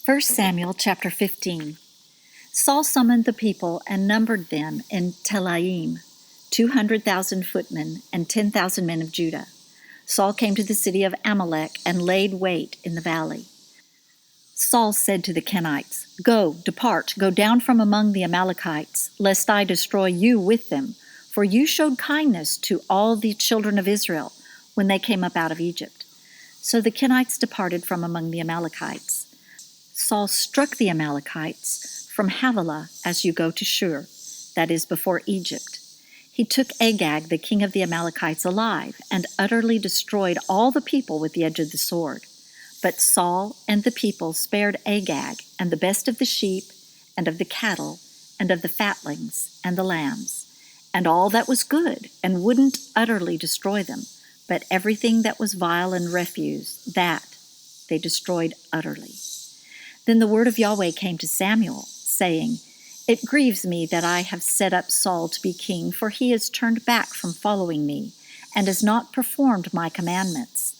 1 Samuel chapter 15. Saul summoned the people and numbered them in Telaim, 200,000 footmen and 10,000 men of Judah. Saul came to the city of Amalek and laid wait in the valley. Saul said to the Kenites, "Go, depart, go down from among the Amalekites, lest I destroy you with them, for you showed kindness to all the children of Israel when they came up out of Egypt." So the Kenites departed from among the Amalekites. Saul struck the Amalekites from Havilah as you go to Shur, that is, before Egypt. He took Agag, the king of the Amalekites, alive, and utterly destroyed all the people with the edge of the sword. But Saul and the people spared Agag, and the best of the sheep, and of the cattle, and of the fatlings, and the lambs, and all that was good, and wouldn't utterly destroy them, but everything that was vile and refuse, that they destroyed utterly. Then the word of Yahweh came to Samuel, saying, "It grieves me that I have set up Saul to be king, for he has turned back from following me, and has not performed my commandments."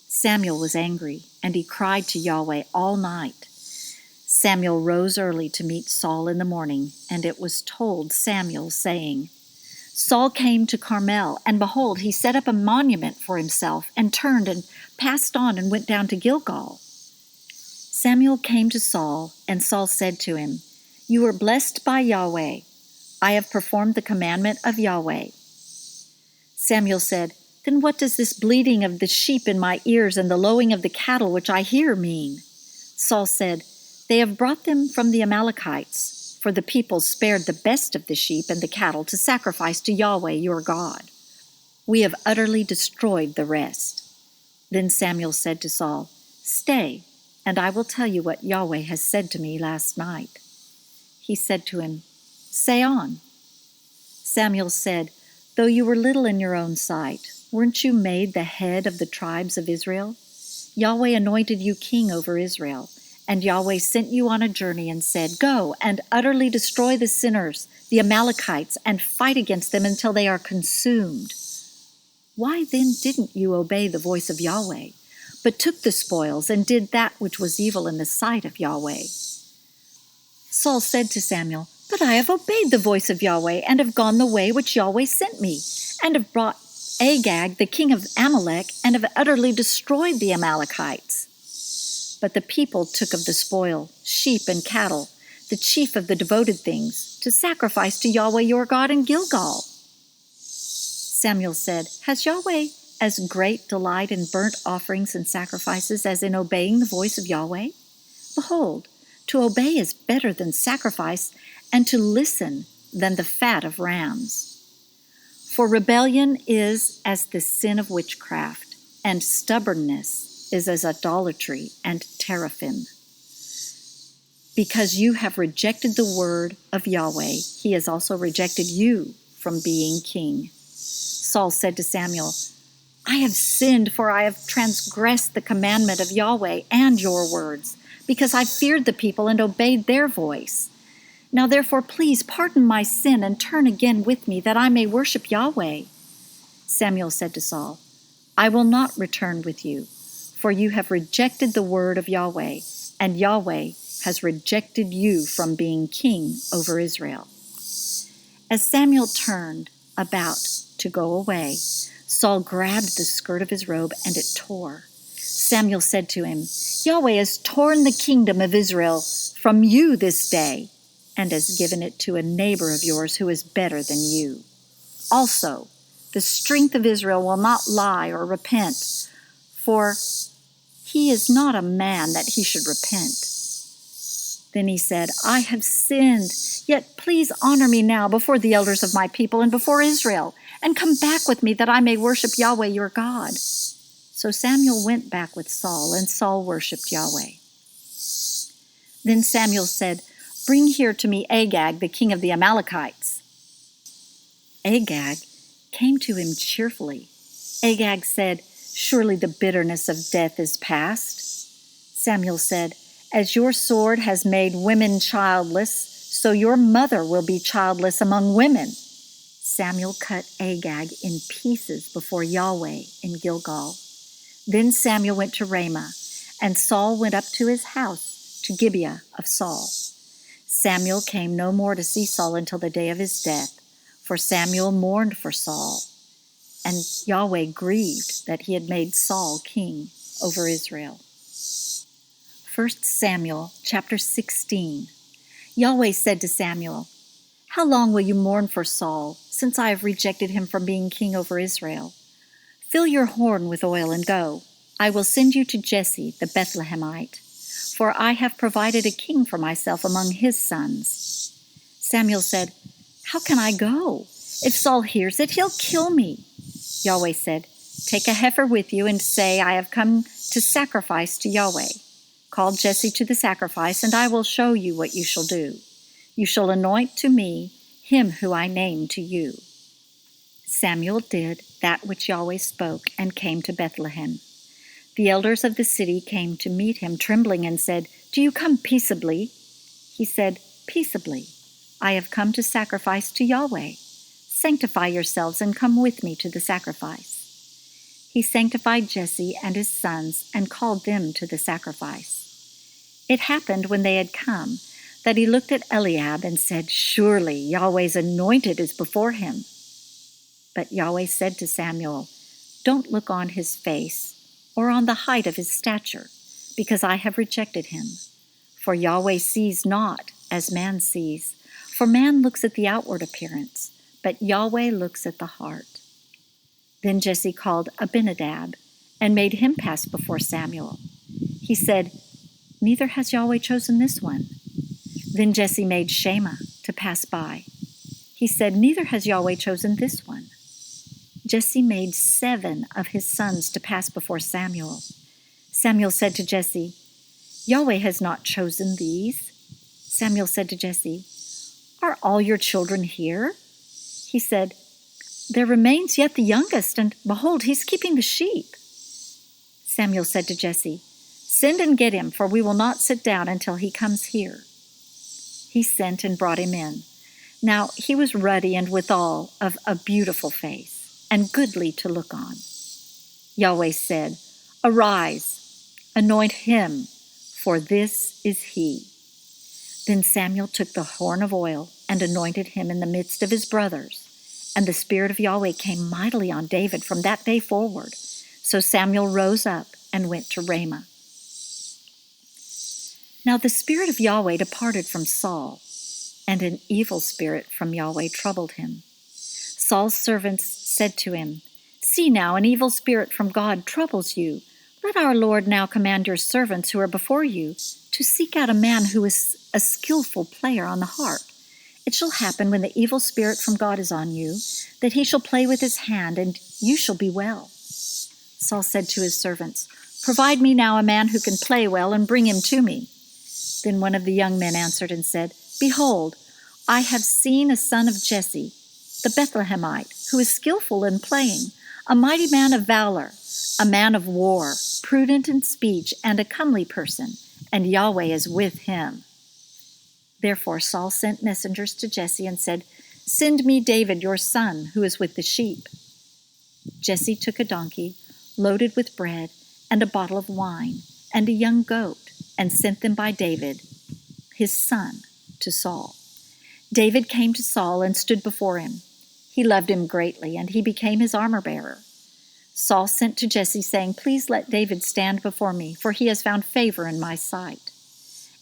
Samuel was angry, and he cried to Yahweh all night. Samuel rose early to meet Saul in the morning, and it was told Samuel, saying, "Saul came to Carmel, and behold, he set up a monument for himself, and turned and passed on and went down to Gilgal." Samuel came to Saul, and Saul said to him, "You are blessed by Yahweh. I have performed the commandment of Yahweh." Samuel said, "Then what does this bleating of the sheep in my ears and the lowing of the cattle which I hear mean?" Saul said, "They have brought them from the Amalekites, for the people spared the best of the sheep and the cattle to sacrifice to Yahweh your God. We have utterly destroyed the rest." Then Samuel said to Saul, "Stay, and I will tell you what Yahweh has said to me last night." He said to him, "Say on." Samuel said, "Though you were little in your own sight, weren't you made the head of the tribes of Israel? Yahweh anointed you king over Israel, and Yahweh sent you on a journey and said, 'Go and utterly destroy the sinners, the Amalekites, and fight against them until they are consumed.' Why then didn't you obey the voice of Yahweh, but took the spoils and did that which was evil in the sight of Yahweh?" Saul said to Samuel, "But I have obeyed the voice of Yahweh, and have gone the way which Yahweh sent me, and have brought Agag, the king of Amalek, and have utterly destroyed the Amalekites." But the people took of the spoil, sheep and cattle, the chief of the devoted things, to sacrifice to Yahweh your God in Gilgal. Samuel said, "Has Yahweh as great delight in burnt offerings and sacrifices as in obeying the voice of Yahweh? Behold, to obey is better than sacrifice, and to listen than the fat of rams. For rebellion is as the sin of witchcraft, and stubbornness is as idolatry and teraphim. Because you have rejected the word of Yahweh, he has also rejected you from being king." Saul said to Samuel, "I have sinned, for I have transgressed the commandment of Yahweh and your words, because I feared the people and obeyed their voice. Now therefore please pardon my sin and turn again with me, that I may worship Yahweh." Samuel said to Saul, "I will not return with you, for you have rejected the word of Yahweh, and Yahweh has rejected you from being king over Israel." As Samuel turned about to go away, Saul grabbed the skirt of his robe, and it tore. Samuel said to him, "Yahweh has torn the kingdom of Israel from you this day, and has given it to a neighbor of yours who is better than you. Also, the strength of Israel will not lie or repent, for he is not a man that he should repent." Then he said, "I have sinned, yet please honor me now before the elders of my people and before Israel, and come back with me that I may worship Yahweh your God." So Samuel went back with Saul, and Saul worshipped Yahweh. Then Samuel said, "Bring here to me Agag, the king of the Amalekites." Agag came to him cheerfully. Agag said, "Surely the bitterness of death is past." Samuel said, "As your sword has made women childless, so your mother will be childless among women." Samuel cut Agag in pieces before Yahweh in Gilgal. Then Samuel went to Ramah, and Saul went up to his house, to Gibeah of Saul. Samuel came no more to see Saul until the day of his death, for Samuel mourned for Saul, and Yahweh grieved that he had made Saul king over Israel. 1 Samuel chapter 16. Yahweh said to Samuel, "How long will you mourn for Saul, since I have rejected him from being king over Israel? Fill your horn with oil and go. I will send you to Jesse the Bethlehemite, for I have provided a king for myself among his sons." Samuel said, "How can I go? If Saul hears it, he'll kill me." Yahweh said, "Take a heifer with you and say, 'I have come to sacrifice to Yahweh.' Call Jesse to the sacrifice, and I will show you what you shall do. You shall anoint to me him who I name to you." Samuel did that which Yahweh spoke and came to Bethlehem. The elders of the city came to meet him, trembling, and said, "Do you come peaceably?" He said, "Peaceably. I have come to sacrifice to Yahweh. Sanctify yourselves and come with me to the sacrifice." He sanctified Jesse and his sons and called them to the sacrifice. It happened when they had come that he looked at Eliab and said, "Surely Yahweh's anointed is before him." But Yahweh said to Samuel, "Don't look on his face or on the height of his stature, because I have rejected him. For Yahweh sees not as man sees, for man looks at the outward appearance, but Yahweh looks at the heart." Then Jesse called Abinadab and made him pass before Samuel. He said, "Neither has Yahweh chosen this one." Then Jesse made Shammah to pass by. He said, "Neither has Yahweh chosen this one." Jesse made 7 of his sons to pass before Samuel. Samuel said to Jesse, "Yahweh has not chosen these." Samuel said to Jesse, "Are all your children here?" He said, "There remains yet the youngest, and behold, he's keeping the sheep." Samuel said to Jesse, "Send and get him, for we will not sit down until he comes here." He sent and brought him in. Now he was ruddy and withal of a beautiful face, and goodly to look on. Yahweh said, "Arise, anoint him, for this is he." Then Samuel took the horn of oil and anointed him in the midst of his brothers. And the Spirit of Yahweh came mightily on David from that day forward. So Samuel rose up and went to Ramah. Now the Spirit of Yahweh departed from Saul, and an evil spirit from Yahweh troubled him. Saul's servants said to him, "See now, an evil spirit from God troubles you. Let our Lord now command your servants who are before you to seek out a man who is a skillful player on the harp. It shall happen when the evil spirit from God is on you, that he shall play with his hand, and you shall be well." Saul said to his servants, "Provide me now a man who can play well, and bring him to me." Then one of the young men answered and said, "Behold, I have seen a son of Jesse, the Bethlehemite, who is skillful in playing, a mighty man of valor, a man of war, prudent in speech, and a comely person, and Yahweh is with him." Therefore Saul sent messengers to Jesse and said, "Send me David your son, who is with the sheep." Jesse took a donkey, loaded with bread, and a bottle of wine, and a young goat, and sent them by David, his son, to Saul. David came to Saul and stood before him. He loved him greatly, and he became his armor-bearer. Saul sent to Jesse, saying, "Please let David stand before me, for he has found favor in my sight."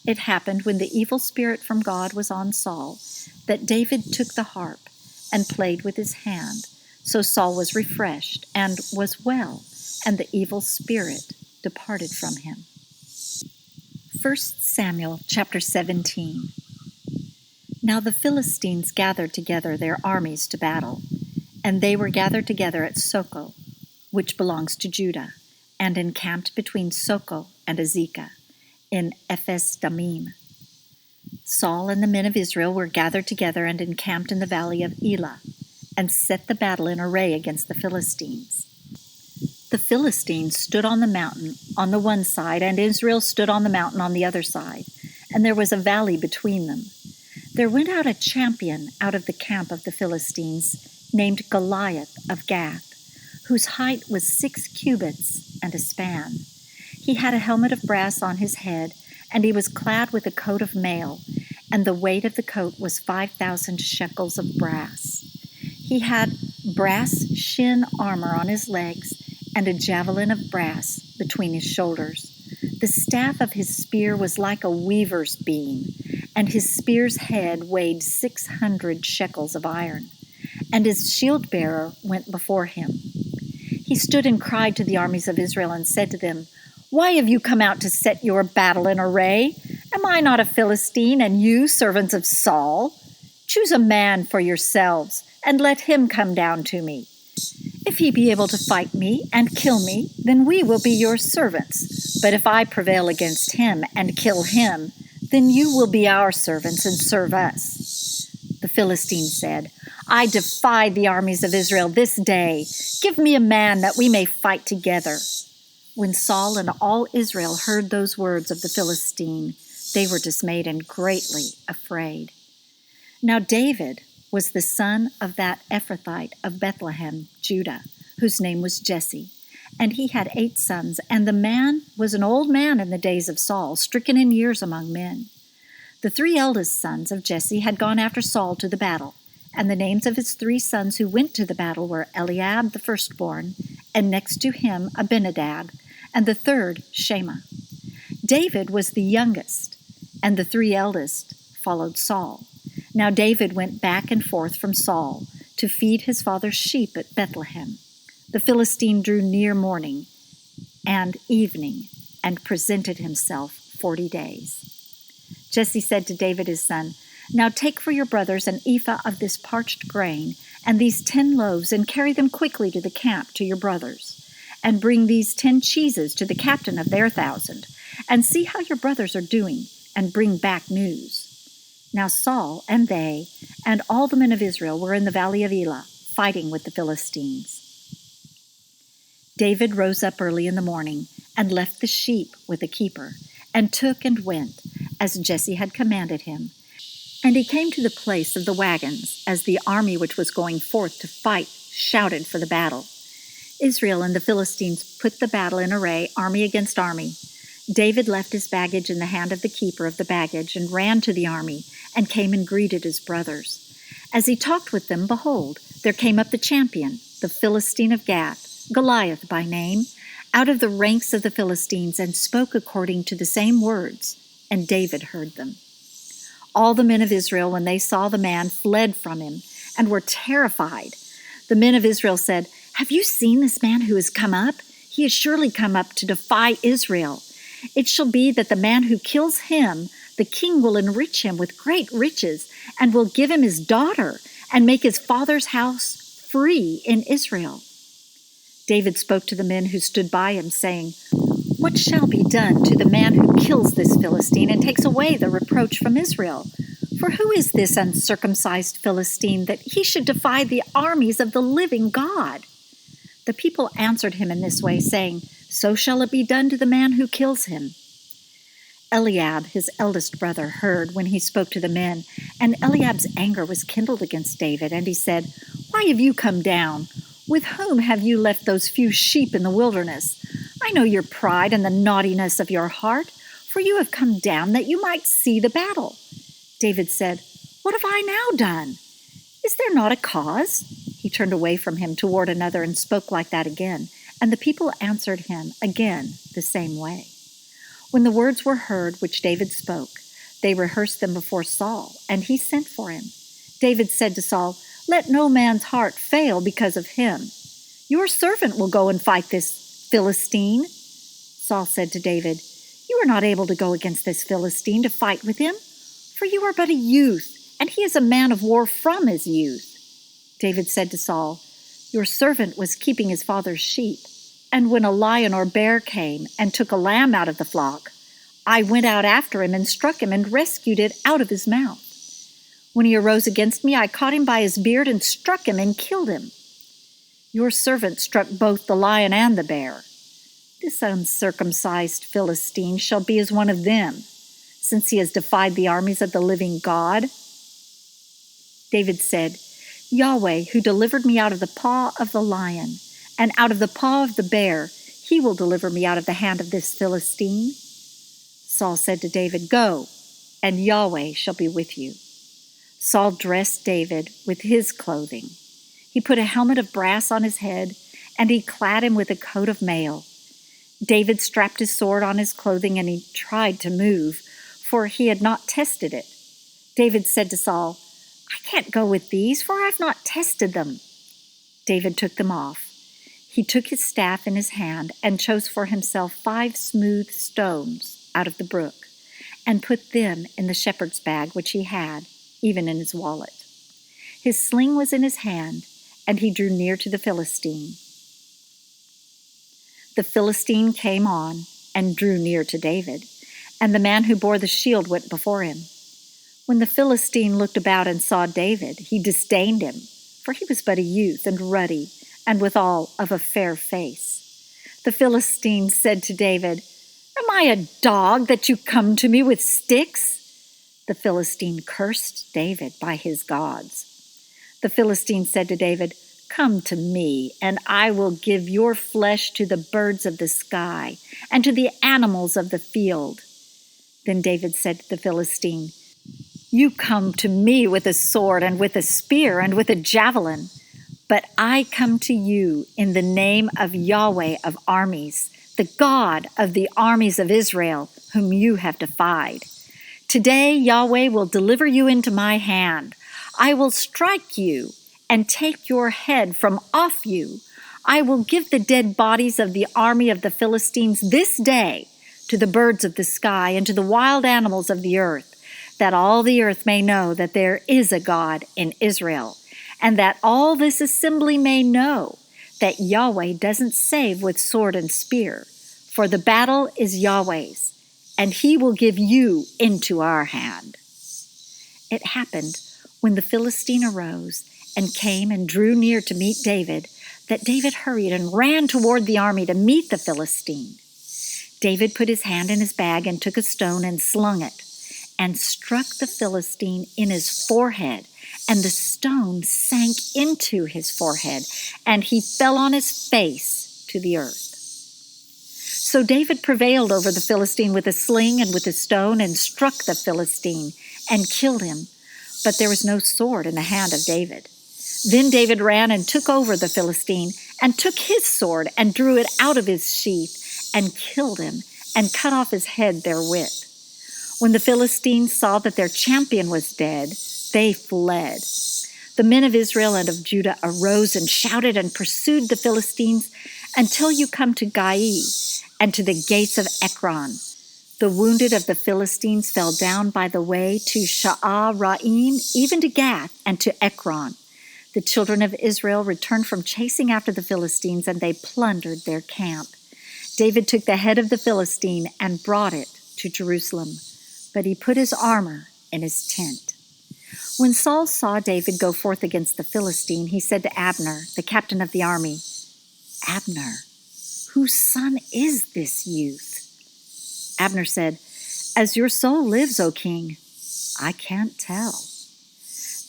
It happened when the evil spirit from God was on Saul, that David took the harp and played with his hand. So Saul was refreshed and was well, and the evil spirit departed from him. 1 Samuel chapter 17. Now the Philistines gathered together their armies to battle, and they were gathered together at Socoh, which belongs to Judah, and encamped between Socoh and Azekah, in Ephes Dammim. Saul and the men of Israel were gathered together and encamped in the valley of Elah, and set the battle in array against the Philistines. The Philistines stood on the mountain on the one side, and Israel stood on the mountain on the other side, and there was a valley between them. There went out a champion out of the camp of the Philistines, named Goliath of Gath, whose height was 6 cubits and a span. He had a helmet of brass on his head, and he was clad with a coat of mail, and the weight of the coat was 5,000 shekels of brass. He had brass shin armor on his legs, and a javelin of brass between his shoulders. The staff of his spear was like a weaver's beam, and his spear's head weighed 600 shekels of iron. And his shield-bearer went before him. He stood and cried to the armies of Israel and said to them, "Why have you come out to set your battle in array? Am I not a Philistine, and you servants of Saul? Choose a man for yourselves, and let him come down to me. If he be able to fight me and kill me, then we will be your servants. But if I prevail against him and kill him, then you will be our servants and serve us." The Philistine said, "I defy the armies of Israel this day. Give me a man that we may fight together." When Saul and all Israel heard those words of the Philistine, they were dismayed and greatly afraid. Now David was the son of that Ephrathite of Bethlehem, Judah, whose name was Jesse. And he had 8 sons, and the man was an old man in the days of Saul, stricken in years among men. The 3 eldest sons of Jesse had gone after Saul to the battle, and the names of his 3 sons who went to the battle were Eliab the firstborn, and next to him Abinadab, and the third Shammah. David was the youngest, and the 3 eldest followed Saul. Now David went back and forth from Saul to feed his father's sheep at Bethlehem. The Philistine drew near morning and evening and presented himself 40 days. Jesse said to David his son, "Now take for your brothers an ephah of this parched grain and these 10 loaves, and carry them quickly to the camp to your brothers. And bring these 10 cheeses to the captain of their 1,000, and see how your brothers are doing, and bring back news." Now Saul and they and all the men of Israel were in the valley of Elah, fighting with the Philistines. David rose up early in the morning and left the sheep with a keeper, and took and went, as Jesse had commanded him. And he came to the place of the wagons, as the army which was going forth to fight shouted for the battle. Israel and the Philistines put the battle in array, army against army. David left his baggage in the hand of the keeper of the baggage, and ran to the army, and came and greeted his brothers. As he talked with them, behold, there came up the champion, the Philistine of Gath, Goliath by name, out of the ranks of the Philistines, and spoke according to the same words, and David heard them. All the men of Israel, when they saw the man, fled from him, and were terrified. The men of Israel said, "Have you seen this man who has come up? He has surely come up to defy Israel. It shall be that the man who kills him, the king will enrich him with great riches, and will give him his daughter, and make his father's house free in Israel." David spoke to the men who stood by him, saying, "What shall be done to the man who kills this Philistine and takes away the reproach from Israel? For who is this uncircumcised Philistine that he should defy the armies of the living God?" The people answered him in this way, saying, "So shall it be done to the man who kills him." Eliab, his eldest brother, heard when he spoke to the men, and Eliab's anger was kindled against David, and he said, "Why have you come down? With whom have you left those few sheep in the wilderness? I know your pride and the naughtiness of your heart, for you have come down that you might see the battle." David said, "What have I now done? Is there not a cause?" He turned away from him toward another and spoke like that again, and the people answered him again the same way. When the words were heard which David spoke, they rehearsed them before Saul, and he sent for him. David said to Saul, "Let no man's heart fail because of him. Your servant will go and fight this Philistine." Saul said to David, "You are not able to go against this Philistine to fight with him, for you are but a youth, and he is a man of war from his youth." David said to Saul, "Your servant was keeping his father's sheep, and when a lion or bear came and took a lamb out of the flock, I went out after him and struck him and rescued it out of his mouth. When he arose against me, I caught him by his beard and struck him and killed him. Your servant struck both the lion and the bear. This uncircumcised Philistine shall be as one of them, since he has defied the armies of the living God." David said, "Yahweh, who delivered me out of the paw of the lion and out of the paw of the bear, he will deliver me out of the hand of this Philistine." Saul said to David, "Go, and Yahweh shall be with you." Saul dressed David with his clothing. He put a helmet of brass on his head, and he clad him with a coat of mail. David strapped his sword on his clothing, and he tried to move, for he had not tested it. David said to Saul, "I can't go with these, for I have not tested them." David took them off. He took his staff in his hand and chose for himself 5 smooth stones out of the brook, and put them in the shepherd's bag which he had, even in his wallet. His sling was in his hand, and he drew near to the Philistine. The Philistine came on and drew near to David, and the man who bore the shield went before him. When the Philistine looked about and saw David, he disdained him, for he was but a youth and ruddy, and withal of a fair face. The Philistine said to David, "Am I a dog that you come to me with sticks?" The Philistine cursed David by his gods. The Philistine said to David, "Come to me, and I will give your flesh to the birds of the sky and to the animals of the field." Then David said to the Philistine, "You come to me with a sword and with a spear and with a javelin, but I come to you in the name of Yahweh of armies, the God of the armies of Israel, whom you have defied. Today Yahweh will deliver you into my hand. I will strike you and take your head from off you. I will give the dead bodies of the army of the Philistines this day to the birds of the sky and to the wild animals of the earth, that all the earth may know that there is a God in Israel, and that all this assembly may know that Yahweh doesn't save with sword and spear, for the battle is Yahweh's, and he will give you into our hand." It happened, when the Philistine arose and came and drew near to meet David, that David hurried and ran toward the army to meet the Philistine. David put his hand in his bag and took a stone and slung it, and struck the Philistine in his forehead, and the stone sank into his forehead, and he fell on his face to the earth. So David prevailed over the Philistine with a sling and with a stone, and struck the Philistine and killed him. But there was no sword in the hand of David. Then David ran and took over the Philistine, and took his sword and drew it out of his sheath, and killed him, and cut off his head therewith. When the Philistines saw that their champion was dead, they fled. The men of Israel and of Judah arose and shouted and pursued the Philistines until you come to Gai and to the gates of Ekron. The wounded of the Philistines fell down by the way to Sha'araim, even to Gath and to Ekron. The children of Israel returned from chasing after the Philistines, and they plundered their camp. David took the head of the Philistine and brought it to Jerusalem, but he put his armor in his tent. When Saul saw David go forth against the Philistine, he said to Abner, the captain of the army, "Abner, whose son is this youth?" Abner said, "As your soul lives, O king, I can't tell."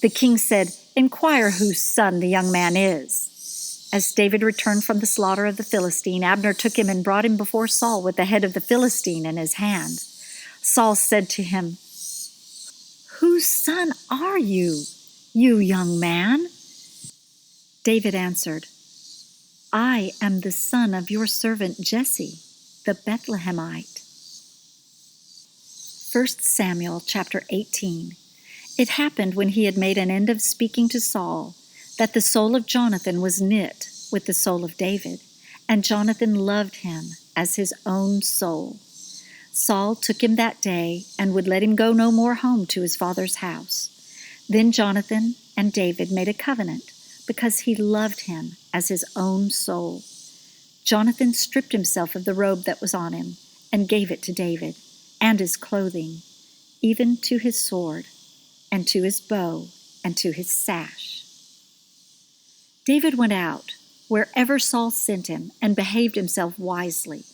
The king said, "Inquire whose son the young man is." As David returned from the slaughter of the Philistine, Abner took him and brought him before Saul with the head of the Philistine in his hand. Saul said to him, "Whose son are you, you young man?" David answered, "I am the son of your servant Jesse, the Bethlehemite." 1 Samuel chapter 18. It happened when he had made an end of speaking to Saul, that the soul of Jonathan was knit with the soul of David, and Jonathan loved him as his own soul. Saul took him that day and would let him go no more home to his father's house. Then Jonathan and David made a covenant, because he loved him as his own soul. Jonathan stripped himself of the robe that was on him and gave it to David, and his clothing, even to his sword, and to his bow, and to his sash. David went out wherever Saul sent him, and behaved himself wisely.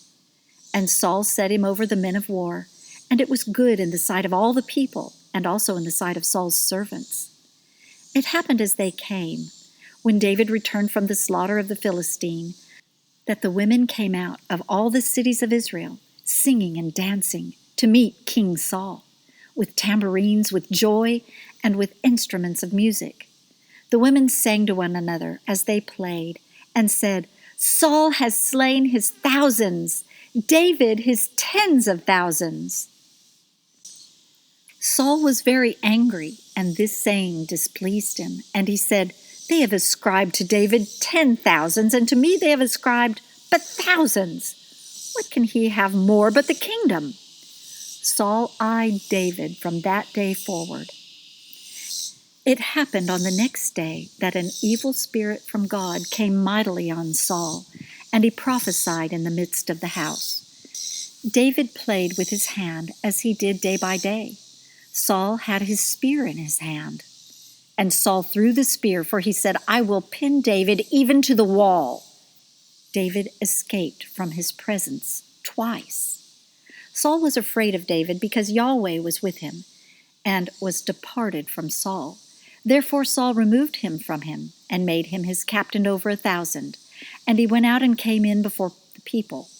And Saul set him over the men of war, and it was good in the sight of all the people, and also in the sight of Saul's servants. It happened as they came, when David returned from the slaughter of the Philistine, that the women came out of all the cities of Israel, singing and dancing, to meet King Saul, with tambourines, with joy, and with instruments of music. The women sang to one another as they played and said, "Saul has slain his thousands, David his tens of thousands." Saul was very angry, and this saying displeased him, and he said, "They have ascribed to David 10,000s, and to me they have ascribed but thousands. What can he have more but the kingdom?" Saul eyed David from that day forward. It happened on the next day that an evil spirit from God came mightily on Saul, and he prophesied in the midst of the house. David played with his hand as he did day by day. Saul had his spear in his hand. And Saul threw the spear, for he said, "I will pin David even to the wall." David escaped from his presence twice. Saul was afraid of David because Yahweh was with him and was departed from Saul. Therefore Saul removed him from him and made him his captain over 1,000. And he went out and came in before the people.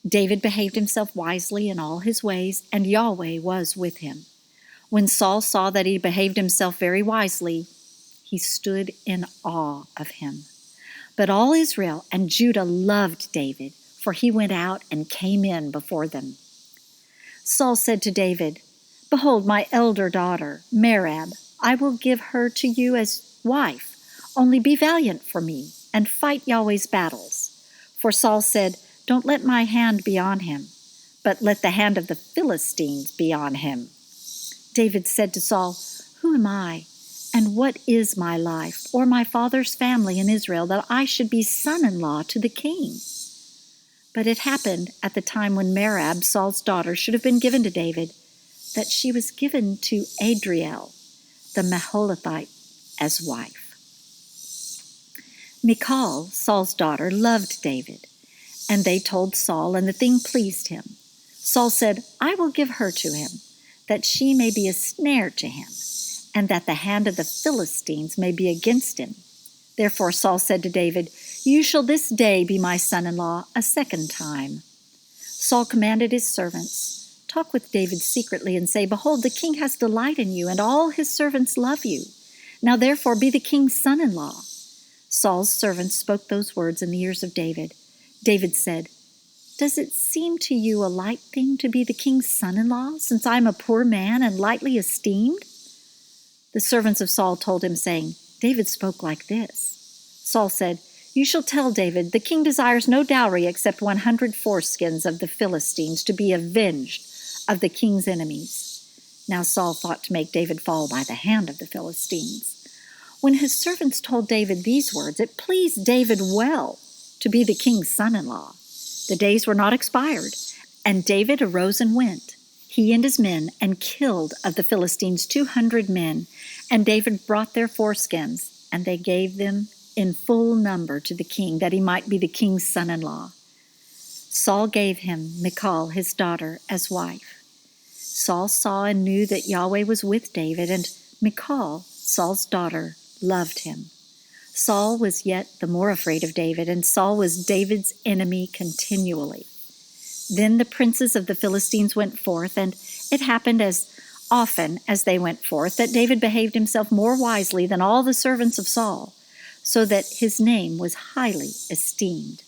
David behaved himself wisely in all his ways, and Yahweh was with him. When Saul saw that he behaved himself very wisely, he stood in awe of him. But all Israel and Judah loved David, for he went out and came in before them. Saul said to David, "Behold, my elder daughter, Merab, I will give her to you as wife. Only be valiant for me, and fight Yahweh's battles." For Saul said, "Don't let my hand be on him, but let the hand of the Philistines be on him." David said to Saul, "Who am I, and what is my life, or my father's family in Israel, that I should be son-in-law to the king?" But it happened at the time when Merab, Saul's daughter, should have been given to David, that she was given to Adriel, the Meholathite, as wife. Michal, Saul's daughter, loved David, and they told Saul, and the thing pleased him. Saul said, "I will give her to him, that she may be a snare to him, and that the hand of the Philistines may be against him." Therefore Saul said to David, "You shall this day be my son-in-law a second time." Saul commanded his servants, "Talk with David secretly, and say, 'Behold, the king has delight in you, and all his servants love you. Now therefore be the king's son-in-law.'" Saul's servants spoke those words in the ears of David. David said, "Does it seem to you a light thing to be the king's son-in-law, since I am a poor man and lightly esteemed?" The servants of Saul told him, saying, "David spoke like this." Saul said, "You shall tell David, the king desires no dowry except 100 foreskins of the Philistines to be avenged of the king's enemies." Now Saul thought to make David fall by the hand of the Philistines. When his servants told David these words, it pleased David well to be the king's son-in-law. The days were not expired, and David arose and went, he and his men, and killed of the Philistines 200 men. And David brought their foreskins, and they gave them in full number to the king, that he might be the king's son-in-law. Saul gave him Michal, his daughter, as wife. Saul saw and knew that Yahweh was with David, and Michal, Saul's daughter, loved him. Saul was yet the more afraid of David, and Saul was David's enemy continually. Then the princes of the Philistines went forth, and it happened as often as they went forth that David behaved himself more wisely than all the servants of Saul, so that his name was highly esteemed.